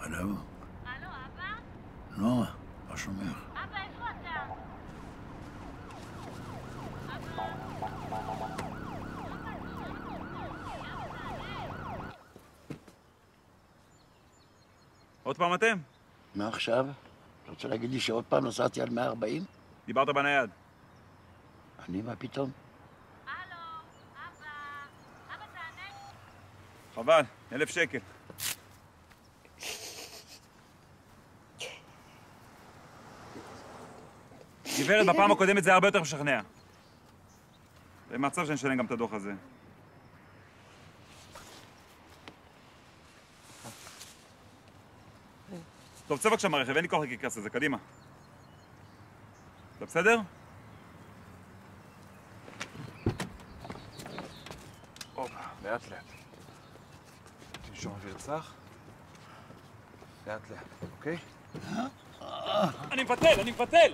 הלו? הלו, אבא? נועה, מה שומע? אבא, איפה אתה? עוד פעם אתם? מה עכשיו? אתה רוצה להגיד לי שעוד פעם נסעתי על 140? דיברת בנייד. אני, מה פתאום? הלו, אבא? אבא, תענה. חבל, 1,000 שקל. גברת, בפעם הקודמת זה היה הרבה יותר משכנע. במצב שאני אשלם גם את הדוח הזה. טוב, צא בבקשה מהרכב, אין לי כוח לקרקס לזה, קדימה. אתה בסדר? הופה, לאט לאט. תנשום אוויר צח. לאט לאט, אוקיי? אני מבטל!